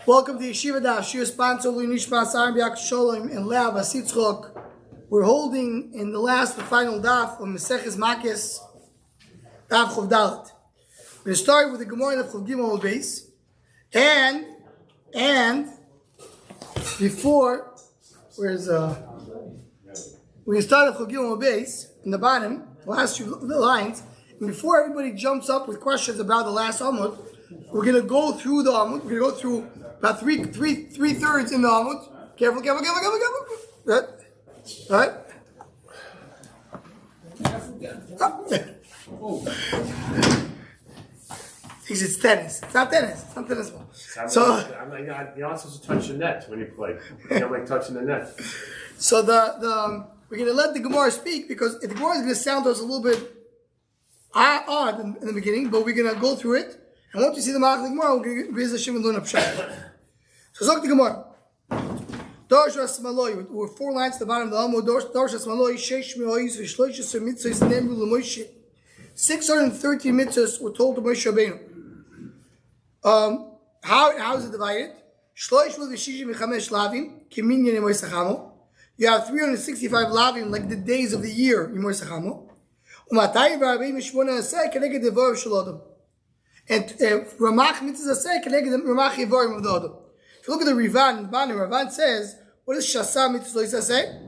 Welcome to Yeshiva Daf. Shir sponsor Nishma Sarim B'Yak Sholem and Leah Basitzchok. We're holding in the last and final daf of Maseches Makos, Daf Chov Dalet. We're going to start with the Gemara of Chov Gimel base, and before we're going to start with Chov Gimel base in the bottom, the last few lines, and before everybody jumps up with questions about the last Amud, we're going to go through the Amud. We're going to go through about three thirds in the Amud. Careful. Right? Thinks it's tennis. It's not tennis. It's not tennis ball. So you're not supposed to touch the net when you play. You don't like touching the net. So we're going to let the Gemara speak because the Gemara is going to sound to us a little bit odd in the beginning, but we're going to go through it. And once you see the Malach of the Gemara, we're going to raise the Shem and learn a pshat. So look at the Gemara. Dorsh Rasmaloi. We're 4 lines at the bottom of the Amud. Dorsh Rasmaloi. 613 mitzvahs were told to Moshe Rabbeinu. How is it divided? You have 365 lavim like the days of the year. And Ramach mitzvah say connected the Ramach Yevorim of the Adam. If you look at the Rivan, the Rivan says, what does Shasa mitzvah say?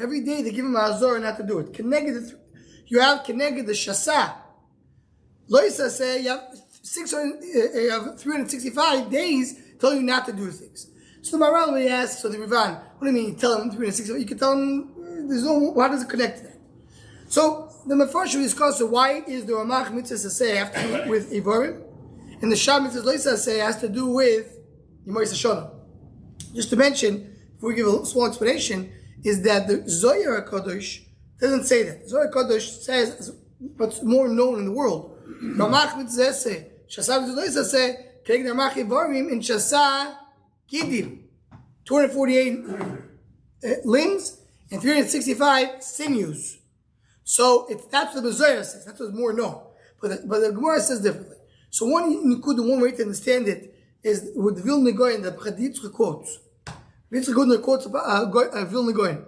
Every day they give him a Hazor not to do it. You have connected the Shasa. Loisa say you have 365 days tell you not to do things. So the Maral he asks, so the Rivan, what do you mean? You tell him 365? You can tell him how does it connect to that? So the Mefarshim discuss why is the Ramach mitzvah say have to do with Ivorim, and the Shah mitzvah Loisa say has to do with Yimois Hashanah. Just to mention, if we give a small explanation, is that the Zohar HaKadosh doesn't say that. Zohar HaKadosh says what's more known in the world. Ramach mitzvah say, Shasa mitzvah Loisa say, Keg Ramach Ivorim in Shasa Gidim, 248 limbs and 365 sinews. So that's what the Zohar says. That's what's more known. But the Gemara says differently. So one way to understand it is with the Vilna Goyen, the Yitzchezkel quotes. Yitzchezkel quotes Vilna Goyen.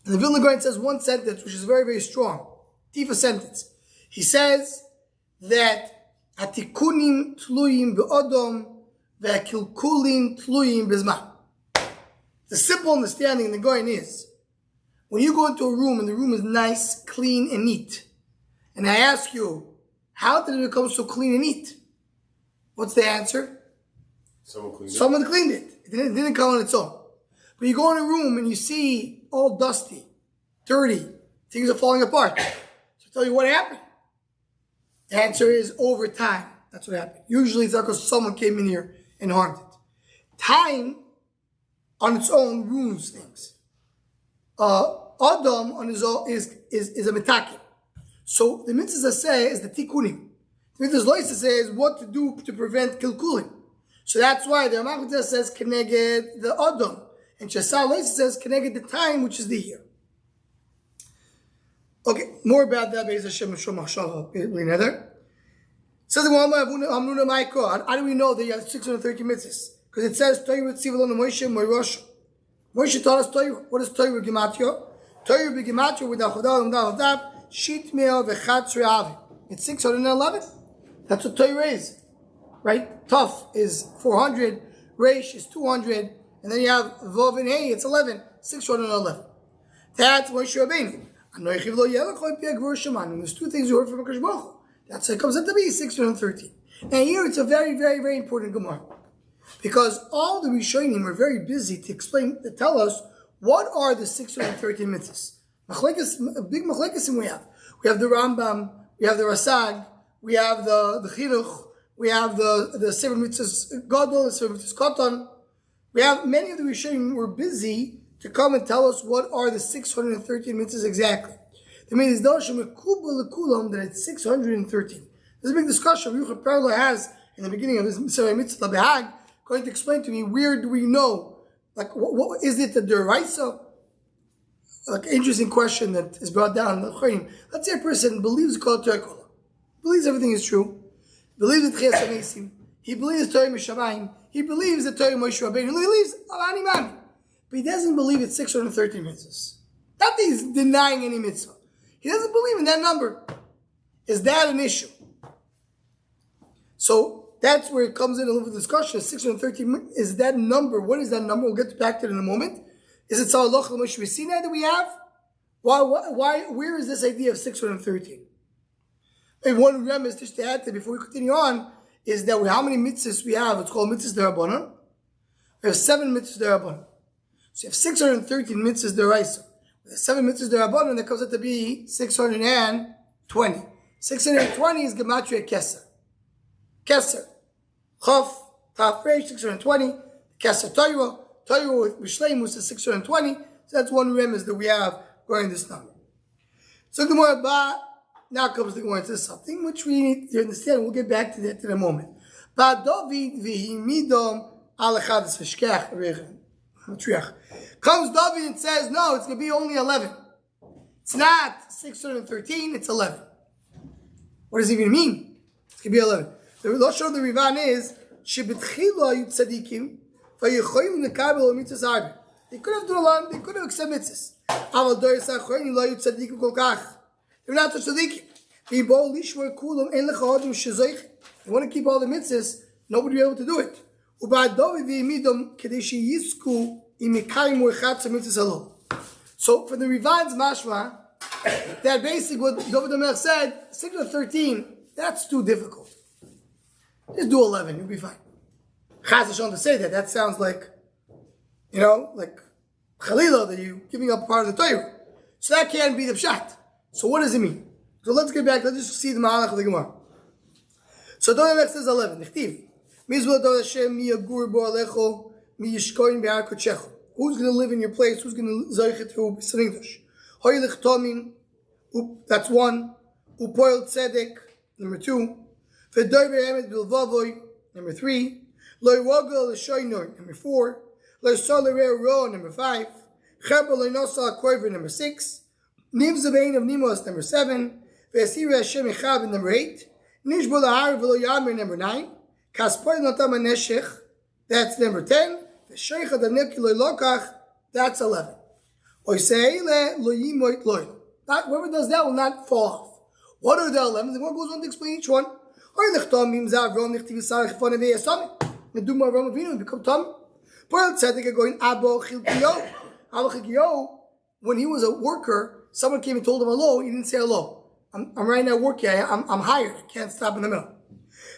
And the Vilna Goyen says one sentence which is very, very strong. Tifa sentence. He says that Atikunim tluyim be'odom ve'akilkulim tluyim bezman. The simple understanding in the Goyen is, when you go into a room and the room is nice, clean, and neat, and I ask you, how did it become so clean and neat? What's the answer? Someone cleaned it. It didn't come on its own. But you go in a room and you see all dusty, dirty, things are falling apart. So I tell you what happened. The answer is over time. That's what happened. Usually it's because someone came in here and harmed it. Time on its own ruins things. Adam on his own is a metakim. So the mitzvah say is the tikkunim. The mitzvah loisa says what to do to prevent kilkulim. So that's why the Ramach mitzvah says keneged the Adam, and Shasa loisa says keneged the time, which is the year. Okay, more about that based Hashem Machshava Nether. Says the Gemara, how do we know that you have 630 mitzvahs? Because it says Torah Tzivalon Moshe Moirosh. Moshe taught us Torah. What is Torah Gematria? Torah Gematria with Achodal and Dal Shit Meo Vechatz Re'avi. It's 611. That's what Torah is, right? Tuf is 400, Reish is 200, and then you have Vov and Hey, it's 11. 611. That's Moshe Rabbeinu. And there's 2 things you heard from HaKadosh Baruch Hu. That's it comes out to be 613. And here it's a very, very, very important Gemara. Because all the Rishonim are very busy to tell us what are the 613 mitzvahs. Big machlekes we have. We have the Rambam, we have the Rasag, we have the Chinuch, we have the 7 mitzvahs Gadol, the 7 mitzvahs Katan. We have many of the Rishonim who are busy to come and tell us what are the 613 mitzvahs exactly. They made this doshim that it's 613. There's a big discussion Yuchah Perla has in the beginning of his mitzvah Behag, going to explain to me where do we know, like what is it the deraisa? Like interesting question that is brought down in the Chayim. Let's say a person believes Kol Torah, believes everything is true, believes in Tchias HaMesim. He believes Torah Mishamayim. He believes that Torah Moshe Rabbeinu. He believes Ani Mami. But he doesn't believe it's 613 mitzvahs. Not that he's denying any mitzvah. He doesn't believe in that number. Is that an issue? So that's where it comes in a little discussion. 613 is that number. What is that number? We'll get back to it in a moment. Is it Tzalaloch Moshe Sinai that we have? Why? Where is this idea of 613? And one premise just to add to before we continue on is that how many mitzvahs we have? It's called mitzvahs derabanan. We have 7 mitzvahs derabanan. So you have 613 mitzvahs deraisa. With 7 mitzvahs derabanan, that comes out to be 620. 620 is gematria keser. Keser. Chaf, Taf, Reish, 620. Keser Torah. Torah with Bishleimus is 620. So that's one premise that we have going this number. So Gemara Ba. Now comes the going into something which we need to understand. We'll get back to that in a moment. Comes David and says, no, it's going to be only 11. It's not 613, it's 11. What does it even mean? It's going to be 11. The Lashon of the Rivan is, they could have done a lot, they could have accepted mitzvahs. They're not such tzaddikim. You want to keep all the mitzvahs, nobody will be able to do it. So for the Rivan's mashma, that basically what David HaMelech said, 6 or 13, that's too difficult. Just do 11, you'll be fine. Chaz Hashem to say that, that sounds like, like Chalila, that you're giving up part of the Torah. So that can't be the pshat. So what does it mean? So let's get back. Let's just see the Ma'alach of the Gemara. So David HaMelech says 11. Who's going to live in your place? Who's going to zeichet hu b'sringdosh? Hoylich tomim. That's 1. Upoil tzedek. Number 2. V'doiver emet bilvavoy. Number 3. Loy rogel l'shoynor. Number 4. Loy soler ro. Number 5. Chebel loy nosa koiver. Number 6. Niv Zabein of Nimos, number 7. Vesira Hashem Echab, number 8. Nishbul Ahar V'lo Yamer, number 9. Kaspoy Notam HaNeshech, that's number 10. Vesheich HaDanek Lo Lokach, that's 11. Oiseile Lo Yimoit Loy. Whoever does that will not fall off. What are the 11? The one goes on to explain each one. Oy Lechtom Mim Zav Rom Nechtiv Yisar Chifon Evei Yasami. Neduma Rom Avinu, become Tom. Poel Tzedek going Abo Chilkiyo. Abo Chilkiyo, when he was a worker, someone came and told him hello. He didn't say hello. I'm right now working. I'm hired. I can't stop in the middle.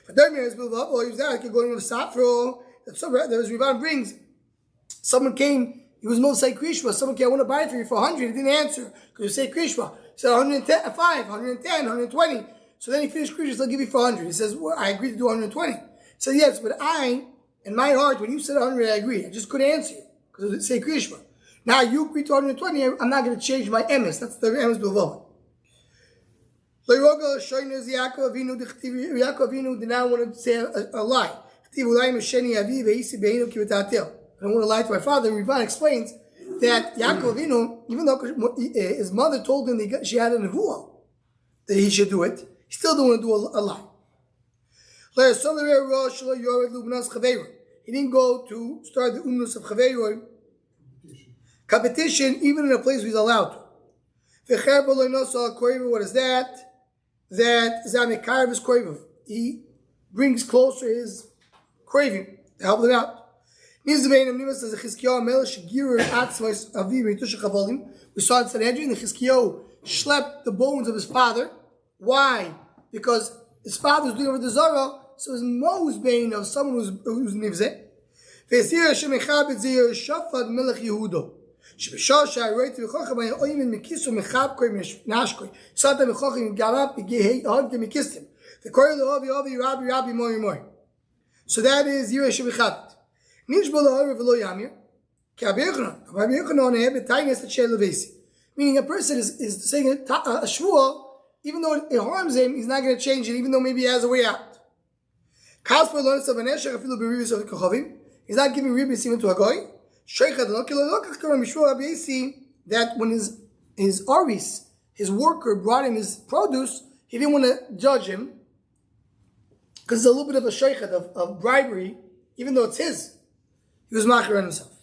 But then he was going to Safro. That's so that was Rivan brings. Someone came. He was most say Krishma. Someone came. I want to buy it for you for 100. He didn't answer because you say Krishma. He said 110, 5, 110, 120. So then he finished Krishma. I'll give you 400. He says, well, I agreed to do 120. He said, yes, but in my heart, when you said 100, I agreed. I just couldn't answer you because it say Krishma. Now you agree to 120, I'm not going to change my emes. That's the emes bilvah. Yaakov Avinu did not want to say a lie. I don't want to lie to my father. Rivan explains that Yaakov Avinu, even though his mother told him she had a nevuah that he should do it, he still didn't want to do a lie. He didn't go to start the umnus of Chaveiroi. Competition, even in a place where he's allowed to. What is that? That Zamekar is craving. He brings closer his craving to help them out. We saw in Sanhedrin that Chizkiyahu schlepped the bones of his father. Why? Because his father was doing over the Zorah, so his most bane of someone who's Nivzeh. שבשעה ראיתי בחוכם היה אוימן מקיסו מחבקוי נשקוי סעדה מחוכם גרב הוגתם מקיסתם וקורא לו אובי רבי מוי. So that is Yireh Shebichat. נשבו להורי ולא ימיר כי רבי יוחנן היה בטיינס את של לבייסי. Meaning a person is saying a shvuah, even though it harms him, he's not going to change it, even though maybe he has a way out. He's not giving ribis even to a goy. That when his Aris, his worker, brought him his produce, he didn't want to judge him. Because there's a little bit of a sheikhet of bribery, even though it's his. He was macher on himself.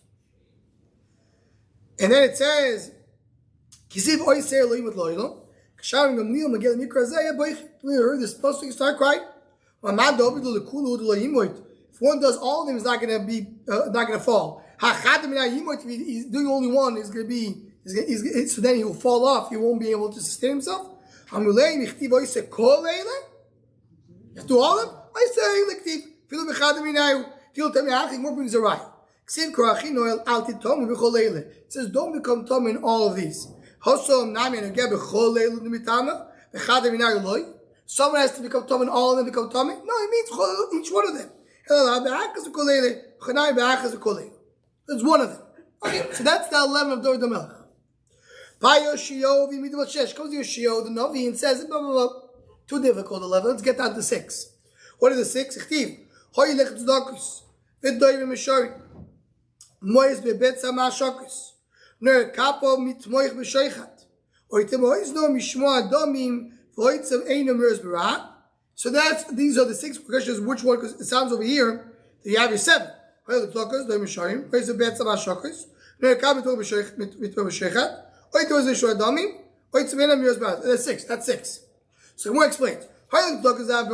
And then it says, Kisiv oiser loim with loylo. Kshavim gamliel magel mikra zeh boich. You heard this supposed to start crying. If one does all of them, it's not going to be not going to fall. If he's doing only one, it's going to be so then he will fall off. He won't be able to sustain himself. You have to do all of them. I say like more brings a right. It says don't become tom in all of these. Someone has to become tom in all of them become tom. No, it means each one of them. That's one of them. Okay, so that's the 11 of Dor Melech. Comes to Yoshio, the Navi, and says, blah, blah, blah. Too difficult, 11. Let's get down to 6. What are the 6? Ichtiv. Hoy lech tzedakos. V'doyim mishorin. Mois bebet sama shokos. Ner kapo mitmoich b'shoichat. Oy temois no mishmo adomim v'hoitzem einam meres b'ra. So these are the 6 questions. Which one? Because it sounds over here that you have your 7. Hoy lech tzedakos, doyim mishorin. Mois bebet sama shokos. Ner kapo mitmoich b'shoichat. That's 6. That's 6. So more explained. So that's what tzedakah.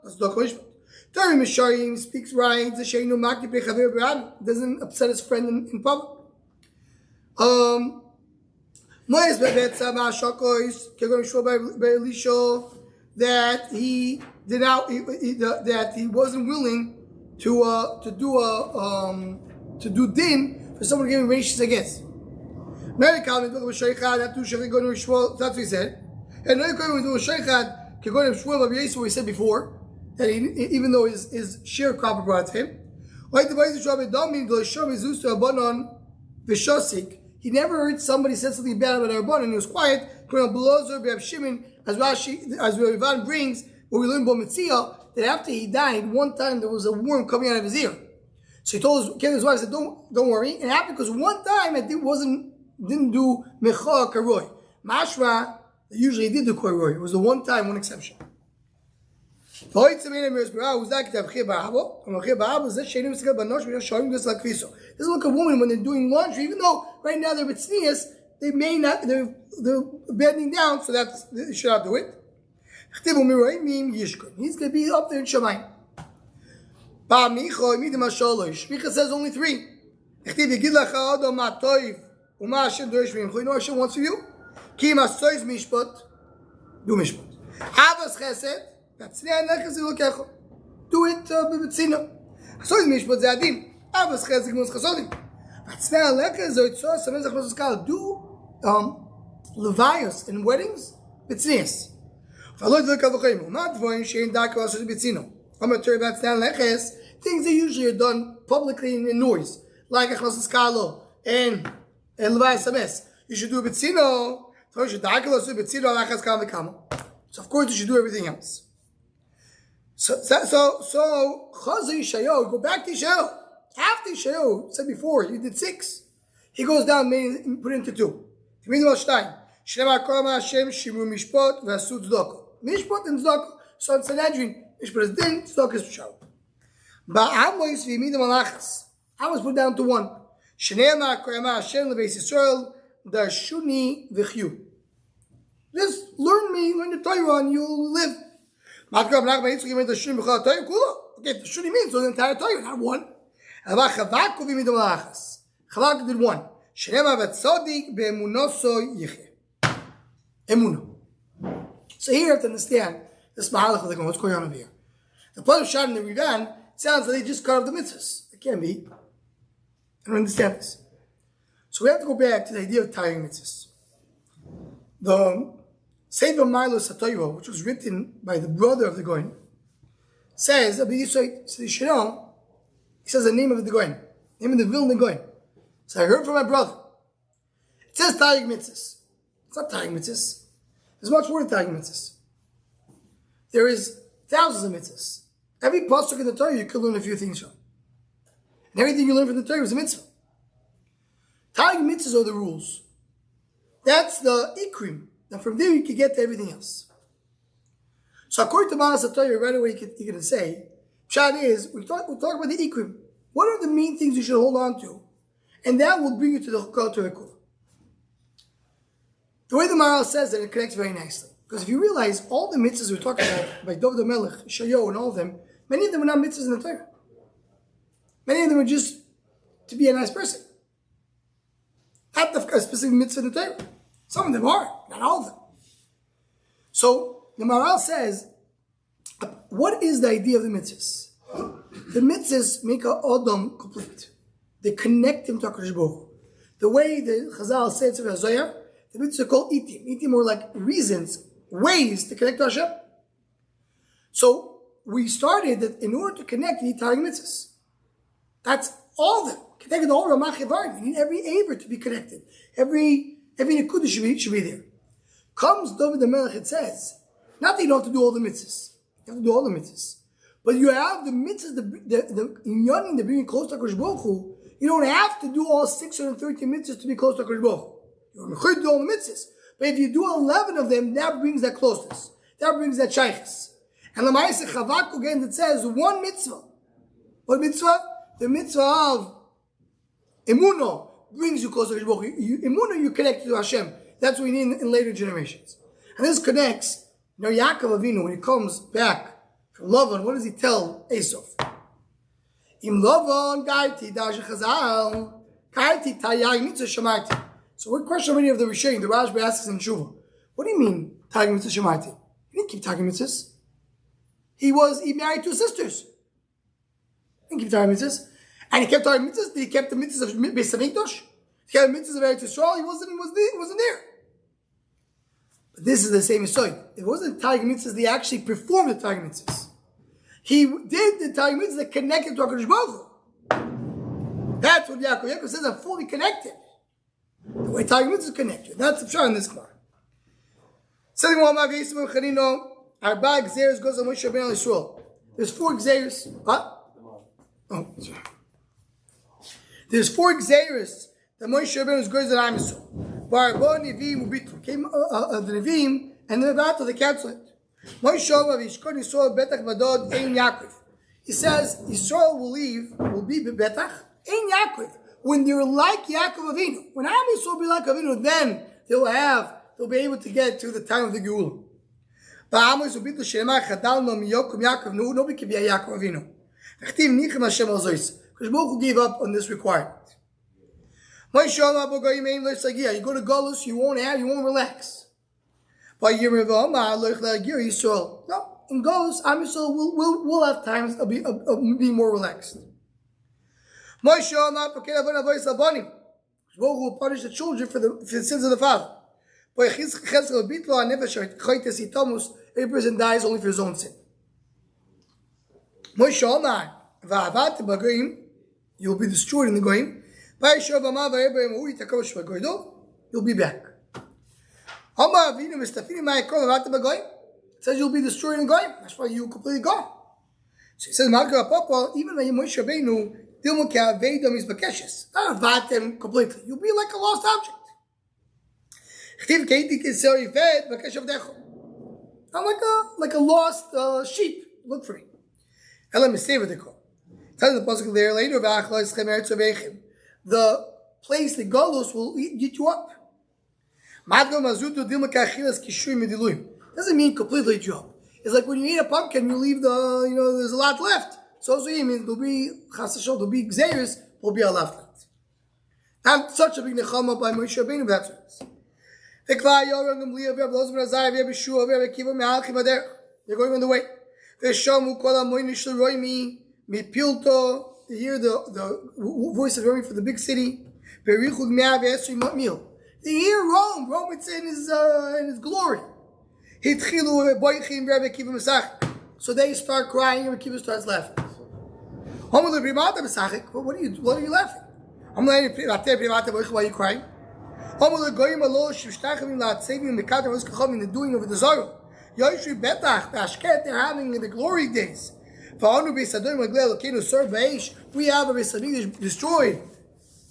That's tzedakah. Terry Misharim speaks right. Doesn't upset his friend in public. That he did out. That he wasn't willing to do din for someone giving rishis against. That's what he said. And we said before that even though his share crop brought it to him, he never heard somebody said something bad about Rabban and he was quiet. As Ravan brings, what we learn about Mitzia, that after he died, one time there was a worm coming out of his ear. So he told his wife, said, don't worry. And it happened because one time it didn't do mecha karoy. Mashra, usually did do karoy. It was the one time, one exception. This is what a woman when they're doing laundry, even though right now they're with sneas, they're bending down, so they should not do it. He's going to be up there in Shamayim. Shmicha says only 3. You know what Hashem wants for you? Do mishpat. Havas chesed. Do it b'betzina. Asois mishpat ze'adim. Havas chesed g'mos chasodim. Do levios in weddings b'tznias. Things that usually are done publicly in noise, like Echnos Skalo and Levias Sames. You should do Betzino. So of course you should do everything else. So Chazi Yeshayahu, go back to Yeshayahu. After Yeshayahu, said before, you did 6. He goes down and put it into 2. Mishpat and Tzedakah. So in Sanhedrin, Mishpat is din, Tzedakah is Yeshayahu. Ba'amos v'yimid malachas. I was put down to 1. Shneema koyama Hashem lebeis Yisrael darshuni v'chyu. Just learn the Torah and you'll live. Okay, the shuni means the entire Torah, not 1. Chavak v'yimid malachas. Chavak did 1. Shneema v'tzodik be'emunoso yicheh. Emunah. So here you have to understand this mahalach of what's going on over here. The part of Shad and the Rivan sounds like they just cut off the mitzvahs. It can't be. I don't understand this. So we have to go back to the idea of tying mitzvahs. The Sefer Milo Satoivo, which was written by the brother of the Goyen, says, he says the name of the Goyen, name of the Vilna Goyen. So I heard from my brother. It says tying mitzvahs. It's not tying mitzvahs. There's much more than tying mitzvahs. There is thousands of mitzvahs. Every pasuk in the Torah you could learn a few things from. And everything you learn from the Torah is a mitzvah. Tying mitzvahs are the rules. That's the ikrim. And from there you can get to everything else. So according to Manas HaTorah, right away you're going to say, Pshat is, we talk about the Ikrim. What are the main things you should hold on to? And that will bring you to the Chukah to Rekul. The way the Maharal says it connects very nicely. Because if you realize all the mitzvahs we're talking about, like David HaMelech, Shayo, and all of them, many of them are not mitzvahs in the Torah. Many of them are just to be a nice person. Not a specific mitzvah in the Torah. Some of them are, not all of them. So the Maharal says, what is the idea of the mitzvahs? The mitzvahs make a Adam complete. They connect him to HaKadosh Baruch Hu. The way the Chazal says in Zohar, the mitzvahs are called itim. Itim are like reasons, ways to connect to Hashem. So we started that in order to connect, you need Targum mitzvahs. That's all of them. Connected to all Ramach Evarim. You need every Aver to be connected. Every Nekudah should be there. Comes David HaMelech, it says, not that you don't have to do all the mitzvahs. You have to do all the mitzvahs. But you have the mitzvahs, the inyanim, the bringing close to HaKadosh Baruch Hu. You don't have to do all 630 mitzvahs to be close to HaKadosh Baruch Hu. You're going to do all the mitzvahs. But if you do 11 of them, that brings that closeness. That brings that shaykhs. And the Ma'aseh Chavak again that says one mitzvah. What mitzvah? The mitzvah of Emunah brings you closer to HaKadosh Baruch Hu. Emunah, you connect to Hashem. That's what we need in later generations. And this connects, Yaakov Avinu, when he comes back from Lavan, what does he tell Esau? Im Lavan, Gaiti, Dash Chazal, Gaiti, Tayag, Mitzvah Shamarti. So what question many of the Rishonim, the Rashba asks in Shuvah, what do you mean, Tayag Mitzvah Shamarti? He didn't keep Tayag Mitzvahs. He married two sisters. He didn't keep Tayag Mitzvahs. And he kept Tayag Mitzvahs. He kept the Mitzvahs of Beis Hamikdash. He kept the Mitzvahs of Eretz Yisrael. He wasn't there. But this is the same story. It wasn't Tayag Mitzvahs. They actually performed the Tayag Mitzvahs. He did the Tayag Mitzvahs that connected to HaKadosh Baruch Hu. That's what Yaakov says. I'm fully connected. The way Tayag Mitzvahs connect you. That's the pshat in this Gemara. Second one, Mavi Chanino. Arba Gzeres goes on Moshe Rabbeinu Yisrael. There's 4 Gzeres. What? Oh, sorry. There's 4 Gzeres that Moshe Rabbeinu goes on Yisrael. Barba Nivim Ubitru came the Nivim and the battle they canceled it. Moshe Rabbeinu Yisrael Betach Badod Ein Yaakov. He says Yisrael will be Betach Ein Yaakov. When they're like Yaakov Avinu, when Am Yisrael will be like Avinu, then they'll be able to get to the time of the Geula. But Am Yisrael will be Shema Chadal No Miyokum Yaakov. No, nobody can be a Yaakov Avinu. Ch'tiv Nichem Hashem Al Zois. Because Baruch gave up on this requirement. You go to Golus, you won't relax. But no, in Golus, Am Yisrael will have times of be more relaxed. Baruch will punish the children for the sins of the father. Every person dies only for his own sin. You'll be destroyed in the Goyim. You'll be back. It says you'll be destroyed in the Goyim. That's why you completely gone. So he says, even when Moshe Rabbeinu not avad them completely. You'll be like a lost object. I'm like a lost sheep. Look for me. And let me say what they call. Tell the pasuk there later. The place the Golos will eat you up. Doesn't mean completely eat you up. It's like when you eat a pumpkin, you leave there's a lot left. So also it means there'll be Gzeres, will be a left. Not such a big nechama by Moshe Rabbeinu, that's what it is. They're going on the way. They hear the voice of Rome for the big city. They hear Rome. Rome, it's in his glory. So they start crying and Akiva starts laughing. What are you laughing? Why are you crying? The doing of the Zorah. They're having the glory days. We have a Beis destroyed.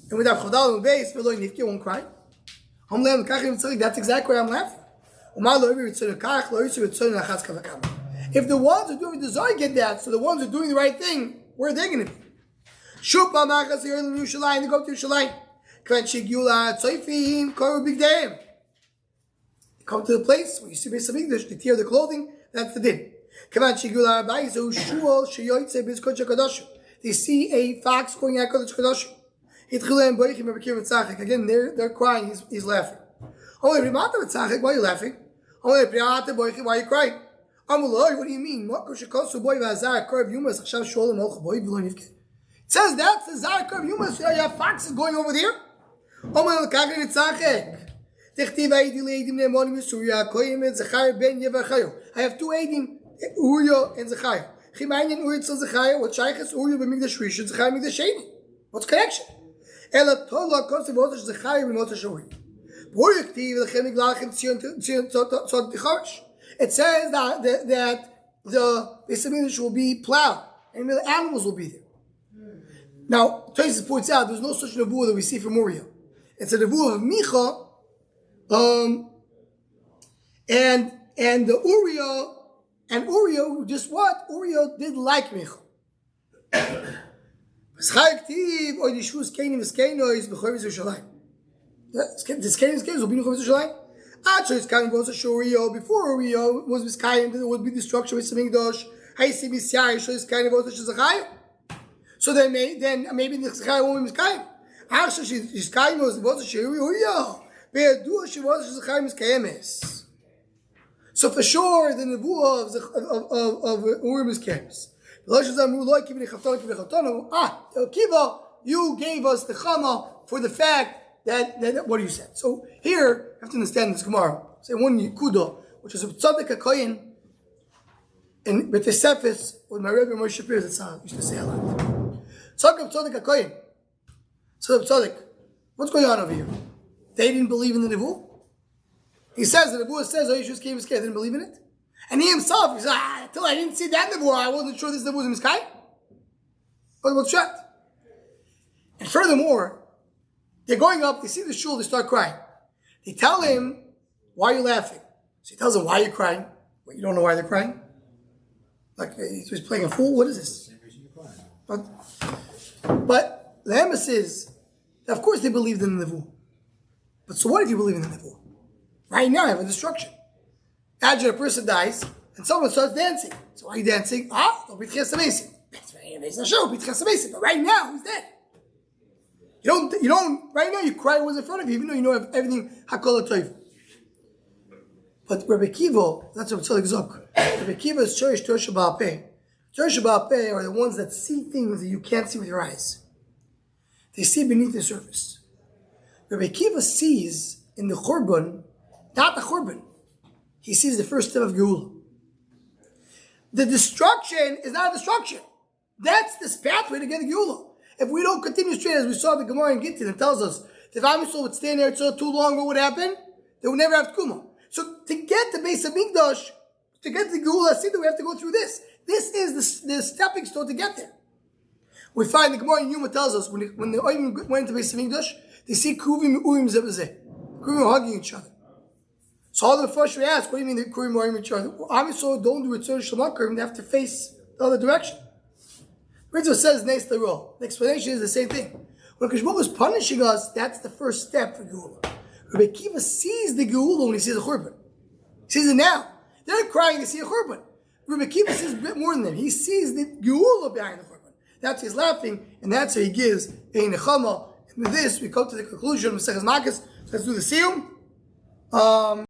And we have Chodal and Beis, you won't cry. That's exactly why I'm laughing. If the ones who are doing the Zohar get that, so the ones who are doing the right thing, where are they going to be? Shupa Makos in Yerushalayim, they go to Yerushalayim. Kven Shigula Tzoifim Koru Bigdeim. They come to the place where you see Beis Hamikdash, they tear the clothing. That's the din. Kven Shigula Baizu Shul Sheyoytze Bizkoch Hakadosh. They see a fox going at Kodesh Kadosh. Again, they're crying. He's laughing. Why are you laughing? Why are you crying? What do you mean? It says that's the Zar Karav Yumas. You have foxes going over there. I have two Eidim, Uriah and Zechariah. What's the connection? It says that the Beis Hamikdash will be plowed and the animals will be there. Now, Tosfos points out there's no such nevuah that we see from Uriah. It's a nevuah of Micha, and the Uriah, and Uriah just what? Uriah did like Micha. The Kenim will be Before Uriah was Miskayim, there would be destruction with Hamikdash. So then maybe the Zechariah won't be Miskayim. So for sure the nevuah of Urim is Kemis. You gave us the Chama for the fact that what you said. So here, you have to understand this Gemara. Say one Yikuda, which is a Tzaddik HaKoyin, and with the Sefis, with my Rebbe Moshe Shapiro, that's how I used to say a lot. Tzaddik HaKoyin. Tzaddik, what's going on over here? They didn't believe in the Nevuah? He says, the Nevuah says, Yeshua came Miskay, didn't believe in it? And he himself, he said, until I didn't see that Nevuah, I wasn't sure this Nevuah was Miskay. What's that? And furthermore, they're going up, they see the shul, they start crying. They tell him, why are you laughing? So he tells them, why are you crying? Well, you don't know why they're crying? Like he's playing a fool? What is this? But the emes is, of course they believed in the Nevuah. But so what if you believe in the Nevuah? Right now you have a destruction. Imagine a person dies and someone starts dancing. So why are you dancing? Don't be Yechezkel. But right now he's dead. You don't, right now you cry what's in front of you, even though you know everything Hakol HaTov. But Rabbi Kiva, that's what Tzaddik Zok. Rabbi Kiva is Shorish Torah Ba'al Peh. Torah Ba'al Peh are the ones that see things that you can't see with your eyes. They see beneath the surface. Rabbi Kiva sees in the Churban, not the Churban. He sees the first step of Geula. The destruction is not a destruction. That's this pathway to get a Geula. If we don't continue straight, as we saw the Gemara in Gittin, it tells us, if Am Yisrael would stay there too long, what would happen? They would never have Tkuma. So to get to Beis Hamikdash, to get to the Geula Siddur, we have to go through this. This is the stepping stone to get there. We find the Gemara in Yuma tells us, when the Oivim went into Beis Hamikdash, they see Kruvim and Urim Zebazeh. Kruvim are hugging each other. So all the first we ask, what do you mean the Kruvim are hugging each other? Am Yisrael don't do it so Shemakim, they have to face the other direction. Rizzo says next the rule. The explanation is the same thing. When Kishbuk was punishing us, that's the first step for Geula. Rabbi Kiva sees the Geula when he sees a Churban. He sees it now. They're crying to see a Churban. Rabbi Kiva sees a bit more than them. He sees the Geula behind the Churban. That's why he's laughing, and that's why he gives a Nechama. And with this, we come to the conclusion of Makos. Let's do the Siyum.